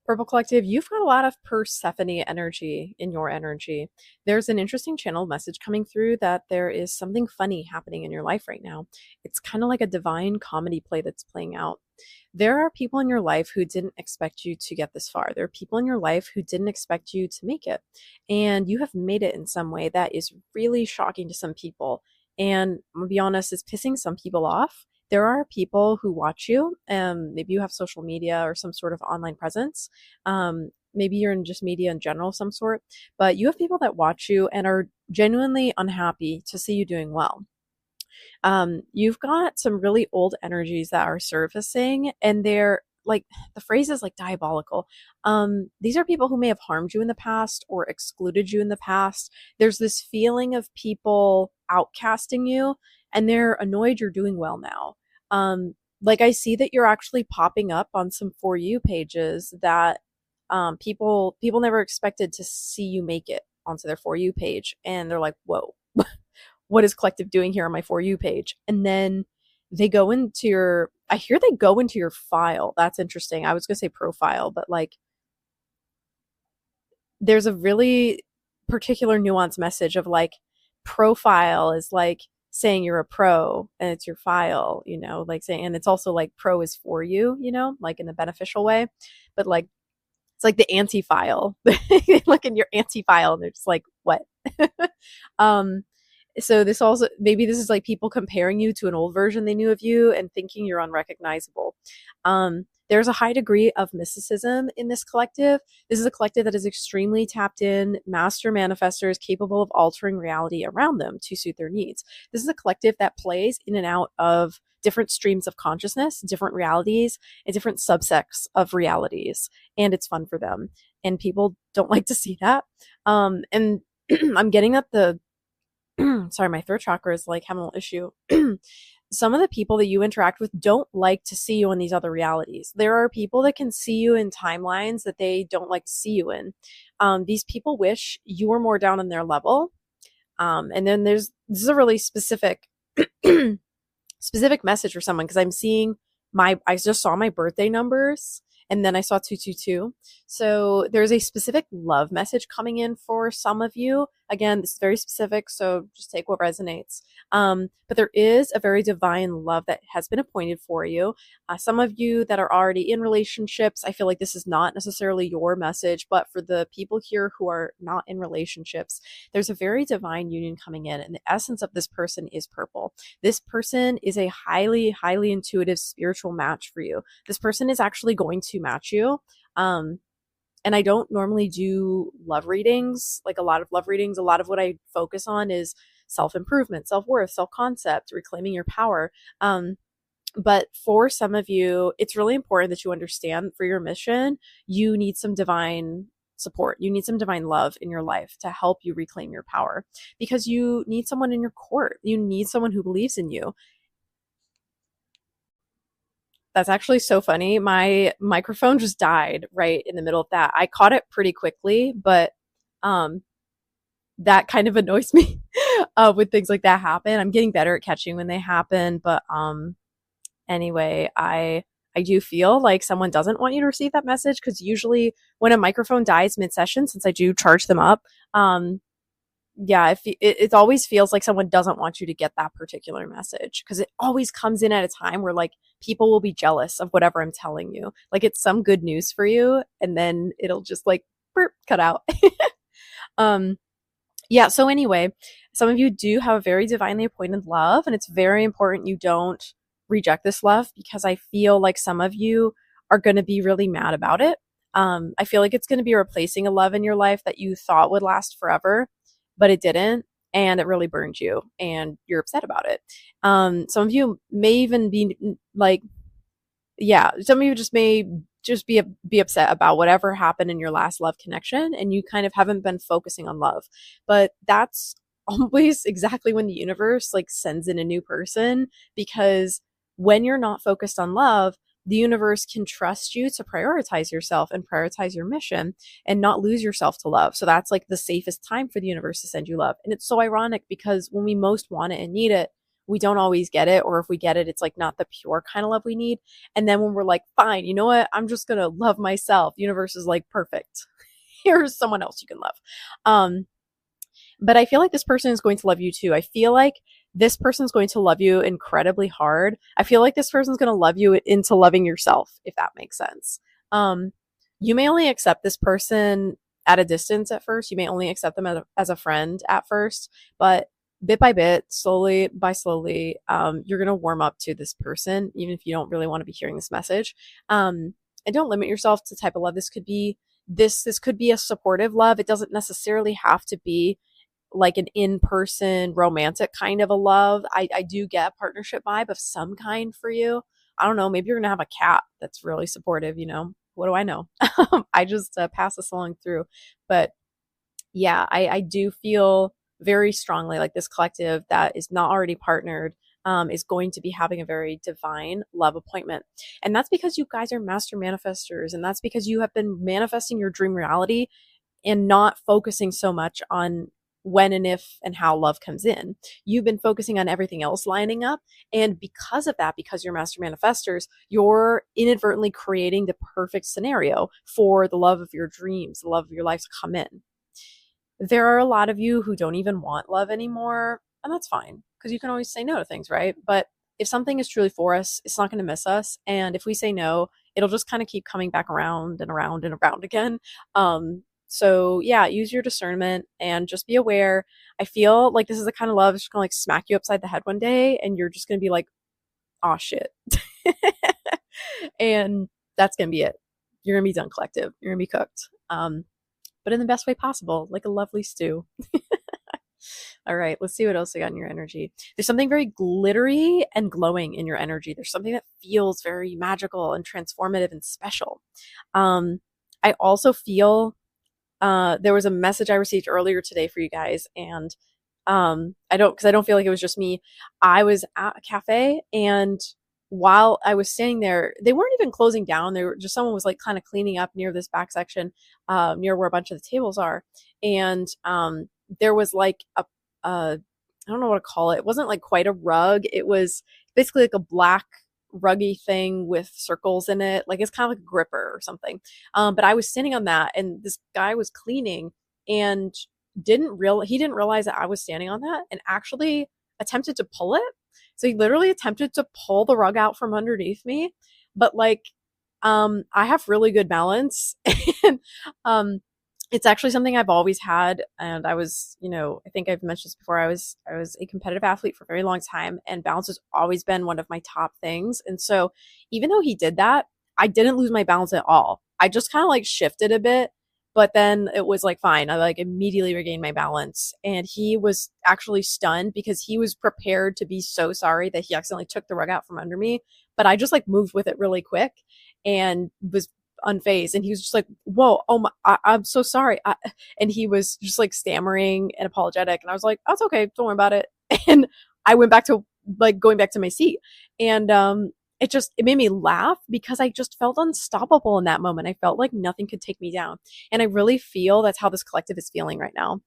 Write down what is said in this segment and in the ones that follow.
Purple Collective, you've got a lot of Persephone energy in your energy. There's an interesting channel message coming through that there is something funny happening in your life right now. It's kind of like a divine comedy play that's playing out. There are people in your life who didn't expect you to get this far. There are people in your life who didn't expect you to make it. And you have made it in some way that is really shocking to some people. And I'm gonna be honest, it's pissing some people off. There are people who watch you, and maybe you have social media or some sort of online presence. Maybe you're in just media in general of some sort, but you have people that watch you and are genuinely unhappy to see you doing well. You've got some really old energies that are surfacing, and they're like, the phrase is like diabolical. These are people who may have harmed you in the past or excluded you in the past. There's this feeling of people outcasting you, and they're annoyed you're doing well now. Like, I see that you're actually popping up on some For You pages that people never expected to see you make it onto their For You page, and they're like, whoa, what is Collective doing here on my For You page? And then they go into your, I hear they go into your file. That's interesting. I was going to say profile, but like, there's a really particular nuanced message of like, profile is like saying you're a pro and it's your file, like saying, and it's also like pro is for you, like in a beneficial way. But like, it's like the anti file. Look in your anti file and they're just like, what? um, so this also, maybe this is like people comparing you to an old version they knew of you and thinking you're unrecognizable. There's a high degree of mysticism in this collective. This is a collective that is extremely tapped in, master manifestors capable of altering reality around them to suit their needs. This is a collective that plays in and out of different streams of consciousness, different realities, and different subsects of realities. And it's fun for them. And people don't like to see that. And I'm getting that sorry, my throat chakra is like having a little issue. Some of the people that you interact with don't like to see you in these other realities. There are people that can see you in timelines that they don't like to see you in. These people wish you were more down on their level. And then this is a really specific message for someone, because I'm seeing I just saw my birthday numbers, and then I saw 222. So there's a specific love message coming in for some of you. Again, this is very specific, so just take what resonates. But there is a very divine love that has been appointed for you. Some of you that are already in relationships, I feel like this is not necessarily your message, but for the people here who are not in relationships, there's a very divine union coming in, and the essence of this person is purple. This person is a highly, highly intuitive spiritual match for you. This person is actually going to match you. And I don't normally do love readings, like a lot of love readings. A lot of what I focus on is self-improvement, self-worth, self-concept, reclaiming your power. But for some of you, it's really important that you understand for your mission, you need some divine support. You need some divine love in your life to help you reclaim your power, because you need someone in your court. You need someone who believes in you. That's actually so funny. My microphone just died right in the middle of that. I caught it pretty quickly, but um, that kind of annoys me when things like that happen. I'm getting better at catching when they happen, but anyway, I do feel like someone doesn't want you to receive that message, because usually when a microphone dies mid-session, since I do charge them up, yeah, it always feels like someone doesn't want you to get that particular message, because it always comes in at a time where like people will be jealous of whatever I'm telling you. Like, it's some good news for you, and then it'll just like burp, cut out. Yeah, so anyway, some of you do have a very divinely appointed love, and it's very important you don't reject this love, because I feel like some of you are going to be really mad about it. I feel like it's going to be replacing a love in your life that you thought would last forever, but it didn't, and it really burned you, and you're upset about it. Some of you may even be like, yeah, some of you just may just be upset about whatever happened in your last love connection, and you kind of haven't been focusing on love. But that's always exactly when the universe like sends in a new person, because when you're not focused on love, the universe can trust you to prioritize yourself and prioritize your mission and not lose yourself to love. So that's like the safest time for the universe to send you love. And it's so ironic, because when we most want it and need it, we don't always get it, or if we get it, it's like not the pure kind of love we need. And then when we're like, fine, you know what? I'm just gonna love myself. Universe is like, perfect. Here's someone else you can love. But I feel like this person is going to love you too. I feel like this person's going to love you incredibly hard. I feel like this person's going to love you into loving yourself, if that makes sense. You may only accept this person at a distance at first. You may only accept them as a friend at first, but bit by bit, slowly by slowly, you're going to warm up to this person, even if you don't really want to be hearing this message. And don't limit yourself to the type of love this could be. This could be a supportive love. It doesn't necessarily have to be like an in-person romantic kind of a love. I do get a partnership vibe of some kind for you. I don't know, maybe you're gonna have a cat that's really supportive, you know, what do I know? I just pass this along through. But yeah, I do feel very strongly like this collective that is not already partnered is going to be having a very divine love appointment. And that's because you guys are master manifestors, and that's because you have been manifesting your dream reality and not focusing so much on when and if and how love comes in. You've been focusing on everything else lining up. And because of that, because you're master manifestors, you're inadvertently creating the perfect scenario for the love of your dreams, the love of your life to come in. There are a lot of you who don't even want love anymore, and that's fine because you can always say no to things, right? But if something is truly for us, it's not going to miss us. And if we say no, it'll just kind of keep coming back around and around and around again. So yeah, use your discernment and just be aware. I feel like this is the kind of love that's gonna like smack you upside the head one day and you're just gonna be like, oh shit. And that's gonna be it. You're gonna be done, collective. You're gonna be cooked. But in the best way possible, like a lovely stew. All right, let's see what else I got in your energy. There's something very glittery and glowing in your energy. There's something that feels very magical and transformative and special. I also feel there was a message I received earlier today for you guys, and I don't feel like it was just me. I was at a cafe, and while I was standing there, they weren't even closing down. They were just, someone was like kind of cleaning up near this back section, near where a bunch of the tables are, and there was like I don't know what to call it. It wasn't like quite a rug. It was basically like a black ruggy thing with circles in it. Like it's kind of like a gripper or something. But I was standing on that, and this guy was cleaning and he didn't realize that I was standing on that and actually attempted to pull it. So he literally attempted to pull the rug out from underneath me. But like, I have really good balance and, it's actually something I've always had. And I was, you know, I think I've mentioned this before. I was a competitive athlete for a very long time, and balance has always been one of my top things. And so even though he did that, I didn't lose my balance at all. I just kind of like shifted a bit, but then it was like fine. I like immediately regained my balance, and he was actually stunned because he was prepared to be so sorry that he accidentally took the rug out from under me. But I just like moved with it really quick and was unfazed, and he was just like, whoa, oh my, I'm so sorry. And he was just like stammering and apologetic, and I was like, oh, it's okay, don't worry about it. And I went back to like going back to my seat, and it made me laugh because I just felt unstoppable in that moment. I felt like nothing could take me down, and I really feel that's how this collective is feeling right now.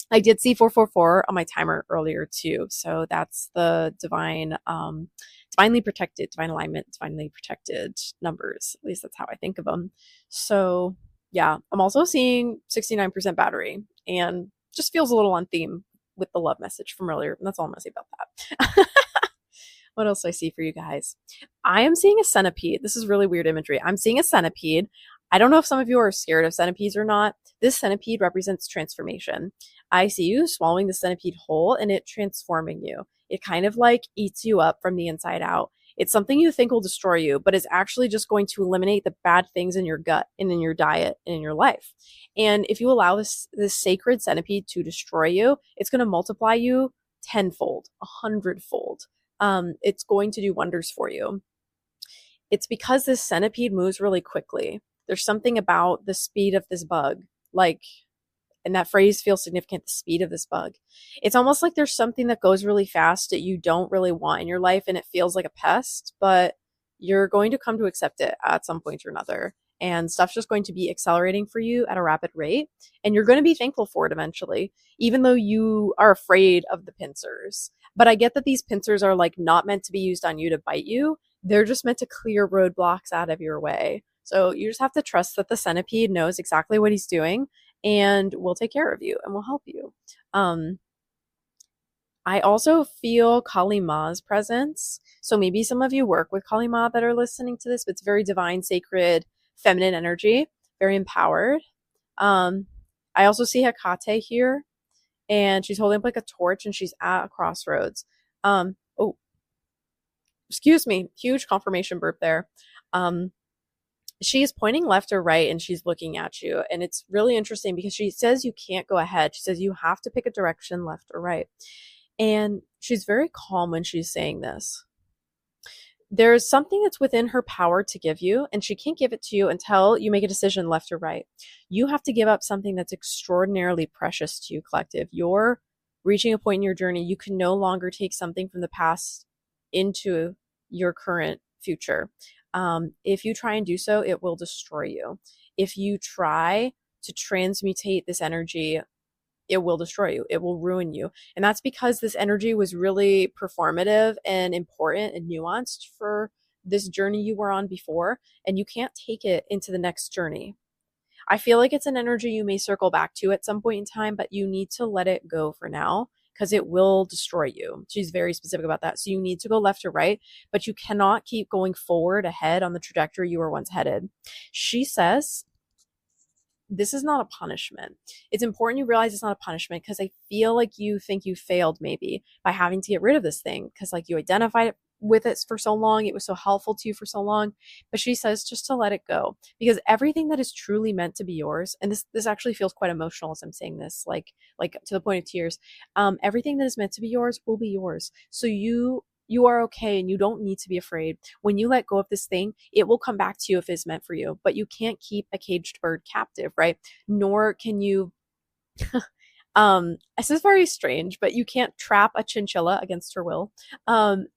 I did see 444 on my timer earlier too, so that's the divinely protected, divine alignment, divinely protected numbers. At least that's how I think of them. So yeah, I'm also seeing 69% battery, and just feels a little on theme with the love message from earlier. And that's all I'm gonna say about that. What else do I see for you guys? I am seeing a centipede. This is really weird imagery. I'm seeing a centipede. I don't know if some of you are scared of centipedes or not. This centipede represents transformation. I see you swallowing the centipede whole and it transforming you. It kind of like eats you up from the inside out. It's something you think will destroy you, but is actually just going to eliminate the bad things in your gut and in your diet and in your life. And if you allow this sacred centipede to destroy you, it's going to multiply you tenfold, 100-fold. It's going to do wonders for you. It's because this centipede moves really quickly. There's something about the speed of this bug, like, and that phrase feels significant, the speed of this bug. It's almost like there's something that goes really fast that you don't really want in your life, and it feels like a pest, but you're going to come to accept it at some point or another. and stuff's just going to be accelerating for you at a rapid rate. And you're going to be thankful for it eventually, even though you are afraid of the pincers. But I get that these pincers are like not meant to be used on you to bite you. They're just meant to clear roadblocks out of your way. So you just have to trust that the centipede knows exactly what he's doing and will take care of you and will help you. Um, I also feel Kali Ma's presence. So maybe some of you work with Kali Ma that are listening to this, but it's very divine, sacred, feminine energy, very empowered. Um, I also see Hecate here, and she's holding up like a torch, and she's at a crossroads. Oh, excuse me, huge confirmation burp there. Um, she's pointing left or right, and she's looking at you, and it's really interesting because she says you can't go ahead. She says you have to pick a direction, left or right. And she's very calm when she's saying this. There's something that's within her power to give you, and she can't give it to you until you make a decision left or right. You have to give up something that's extraordinarily precious to you, collective. You're reaching a point in your journey. You can no longer take something from the past into your current future. If you try and do so, it will destroy you. If you try to transmutate this energy, it will destroy you. It will ruin you. And that's because this energy was really performative and important and nuanced for this journey you were on before, and you can't take it into the next journey. I feel like it's an energy you may circle back to at some point in time, but you need to let it go for now because it will destroy you. She's very specific about that. So you need to go left or right, but you cannot keep going forward ahead on the trajectory you were once headed. She says this is not a punishment. It's important you realize it's not a punishment because I feel like you think you failed maybe by having to get rid of this thing because like you identified it with it for so long, it was so helpful to you for so long. But she says just to let it go because everything that is truly meant to be yours, and this actually feels quite emotional as I'm saying this, like to the point of tears. Everything that is meant to be yours will be yours. So you are okay and you don't need to be afraid. When you let go of this thing, it will come back to you if it's meant for you. But you can't keep a caged bird captive, right? Nor can you this is very strange, but you can't trap a chinchilla against her will.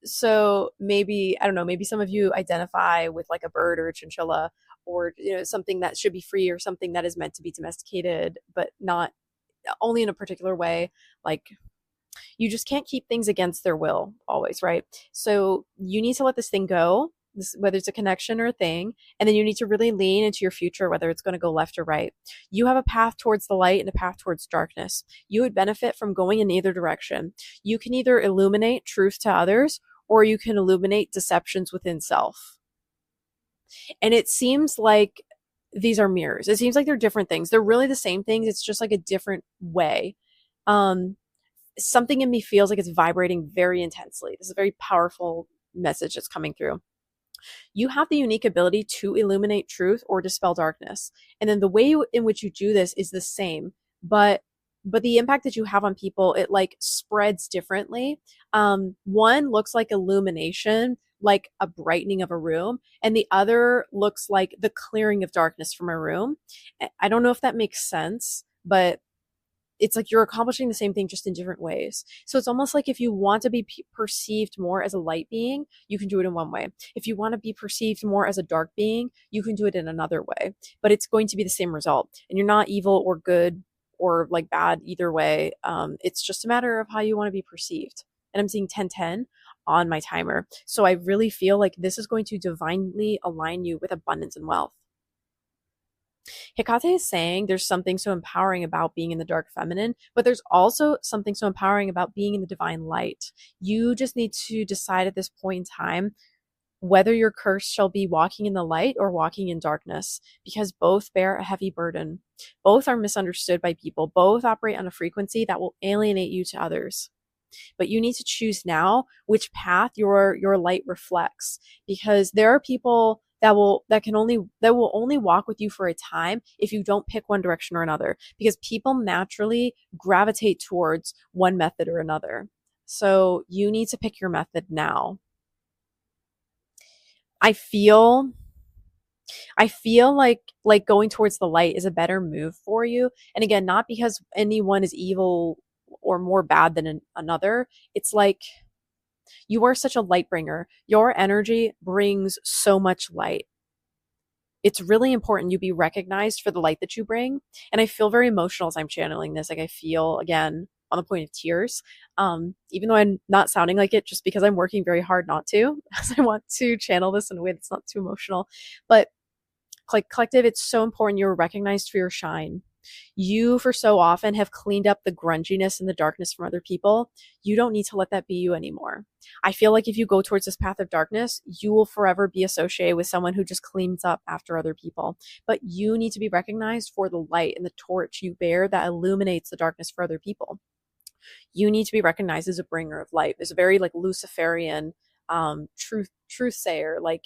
So maybe, I don't know, maybe some of you identify with like a bird or a chinchilla or something that should be free or something that is meant to be domesticated, but not only in a particular way. Like you just can't keep things against their will always, right? So you need to let this thing go, whether it's a connection or a thing, and then you need to really lean into your future, whether it's going to go left or right. You have a path towards the light and a path towards darkness. You would benefit from going in either direction. You can either illuminate truth to others, or you can illuminate deceptions within self. And it seems like these are mirrors. It seems like they're different things. They're really the same things. It's just like a different way. Something in me feels like it's vibrating very intensely. This is a very powerful message that's coming through. You have the unique ability to illuminate truth or dispel darkness. And then the way in which you do this is the same, but the impact that you have on people, it like spreads differently. One looks like illumination, like a brightening of a room, and the other looks like the clearing of darkness from a room. I don't know if that makes sense, but it's like you're accomplishing the same thing just in different ways. So it's almost like if you want to be perceived more as a light being, you can do it in one way. If you want to be perceived more as a dark being, you can do it in another way. But it's going to be the same result. And you're not evil or good or like bad either way. It's just a matter of how you want to be perceived. And I'm seeing 1010 on my timer. So I really feel like this is going to divinely align you with abundance and wealth. Hecate is saying there's something so empowering about being in the dark feminine, but there's also something so empowering about being in the divine light. You just need to decide at this point in time whether your curse shall be walking in the light or walking in darkness, because both bear a heavy burden. Both are misunderstood by people. Both operate on a frequency that will alienate you to others. But you need to choose now which path your light reflects, because there are people that will only walk with you for a time if you don't pick one direction or another, because people naturally gravitate towards one method or another. So you need to pick your method now. I feel like going towards the light is a better move for you. And again, not because anyone is evil or more bad than another. It's like you are such a light bringer. Your energy brings so much light. it's really important you be recognized for the light that you bring. And I feel very emotional as I'm channeling this. Like I feel again on the point of tears. Even though I'm not sounding like it, just because I'm working very hard not to, as I want to channel this in a way that's not too emotional. But like collective, it's so important you're recognized for your shine. You, for so often, have cleaned up the grunginess and the darkness from other people. You don't need to let that be you anymore. I feel like if you go towards this path of darkness, you will forever be associated with someone who just cleans up after other people. But you need to be recognized for the light and the torch you bear that illuminates the darkness for other people. You need to be recognized as a bringer of light. There's a very like Luciferian truth sayer, like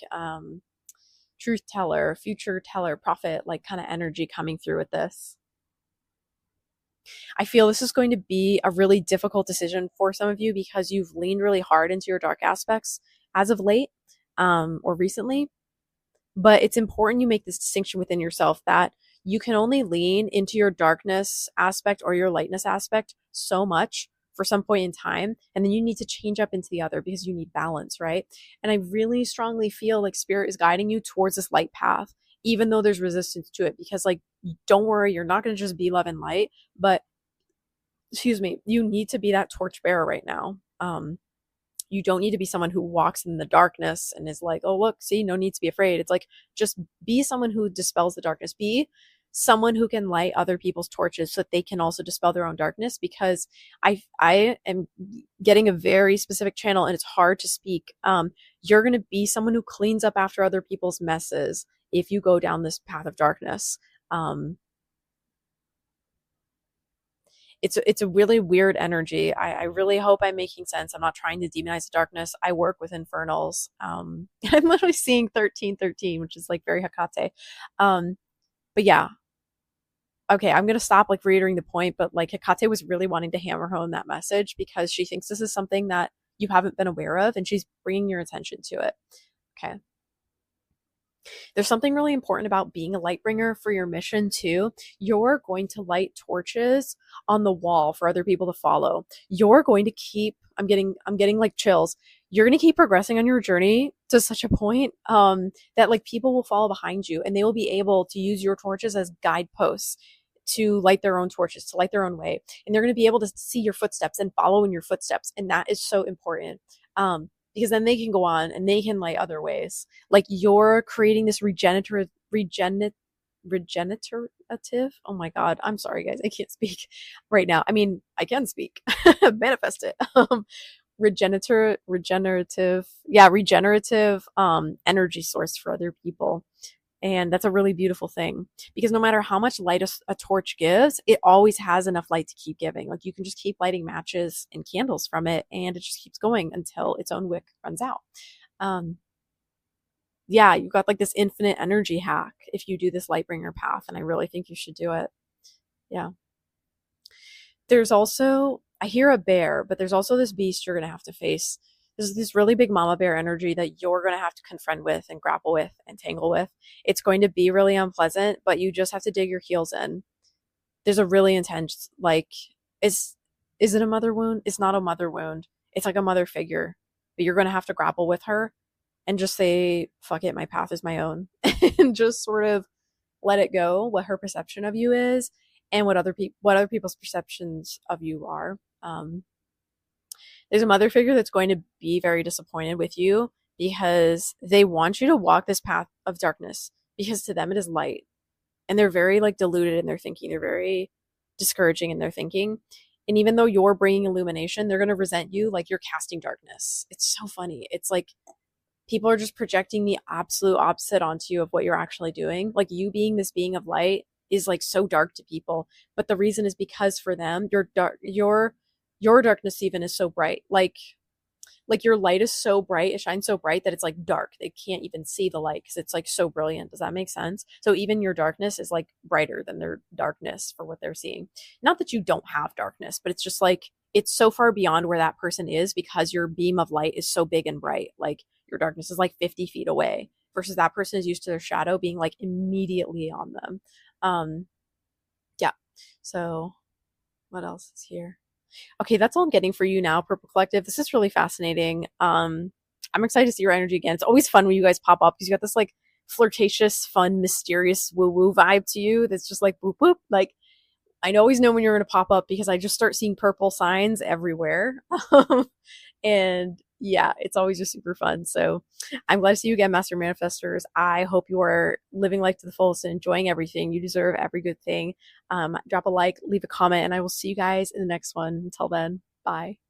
truth teller, future teller, prophet, like kind of energy coming through with this. I feel this is going to be a really difficult decision for some of you because you've leaned really hard into your dark aspects as of late, or recently. But it's important you make this distinction within yourself that you can only lean into your darkness aspect or your lightness aspect so much for some point in time. And then you need to change up into the other because you need balance, right? And I really strongly feel like spirit is guiding you towards this light path, even though there's resistance to it. Because, like, don't worry, you're not going to just be love and light, but excuse me, you need to be that torchbearer right now. You don't need to be someone who walks in the darkness and is like, oh, look, see, no need to be afraid. It's like, just be someone who dispels the darkness. Be someone who can light other people's torches so that they can also dispel their own darkness. Because I am getting a very specific channel and it's hard to speak. You're going to be someone who cleans up after other people's messes if you go down this path of darkness. It's a really weird energy. I really hope I'm making sense. I'm not trying to demonize the darkness. I work with infernals. I'm literally seeing 1313, which is like very Hecate. But yeah. Okay, I'm going to stop like reiterating the point, but like Hecate was really wanting to hammer home that message because she thinks this is something that you haven't been aware of and she's bringing your attention to it. Okay. There's something really important about being a light bringer for your mission too. You're going to light torches on the wall for other people to follow. You're going to keep, I'm getting like chills. You're going to keep progressing on your journey to such a point that like people will follow behind you and they will be able to use your torches as guideposts to light their own torches, to light their own way. And they're going to be able to see your footsteps and follow in your footsteps. And that is so important. Because then they can go on and they can light other ways. Like you're creating this regenerative. Oh my God. I'm sorry, guys. I can't speak right now. I mean, I can speak. Manifest it. Regenerative energy source for other people. And that's a really beautiful thing because no matter how much light a torch gives, it always has enough light to keep giving. Like you can just keep lighting matches and candles from it and it just keeps going until its own wick runs out. Yeah, you've got like this infinite energy hack if you do this lightbringer path. And I really think you should do it. Yeah. There's also, I hear a bear, but there's also this beast you're going to have to face. There's this really big mama bear energy that you're going to have to confront with and grapple with and tangle with. It's going to be really unpleasant, but you just have to dig your heels in. There's a really intense, like, is it a mother wound? It's not a mother wound. It's like a mother figure, but you're going to have to grapple with her and just say, fuck it, my path is my own. And just sort of let it go, what her perception of you is and what other people's perceptions of you are. There's a mother figure that's going to be very disappointed with you because they want you to walk this path of darkness because to them it is light. And they're very like deluded in their thinking. They're very discouraging in their thinking. And even though you're bringing illumination, they're going to resent you like you're casting darkness. It's so funny. It's like people are just projecting the absolute opposite onto you of what you're actually doing. Like you being this being of light is like so dark to people. But the reason is because for them, your darkness even is so bright. Like your light is so bright, it shines so bright that it's like dark. They can't even see the light because it's like so brilliant. Does that make sense? So even your darkness is like brighter than their darkness for what they're seeing. Not that you don't have darkness, but it's just like it's so far beyond where that person is because your beam of light is so big and bright. Like your darkness is like 50 feet away versus that person is used to their shadow being like immediately on them. Yeah. So what else is here? Okay, that's all I'm getting for you now, Purple Collective. This is really fascinating. I'm excited to see your energy again. It's always fun when you guys pop up because you got this like flirtatious, fun, mysterious woo woo vibe to you that's just like boop boop. Like I always know when you're going to pop up because I just start seeing purple signs everywhere. And yeah, it's always just super fun. So I'm glad to see you again, Master Manifestors. I hope you are living life to the fullest and enjoying everything. You deserve every good thing. Drop a like, leave a comment, and I will see you guys in the next one. Until then, bye.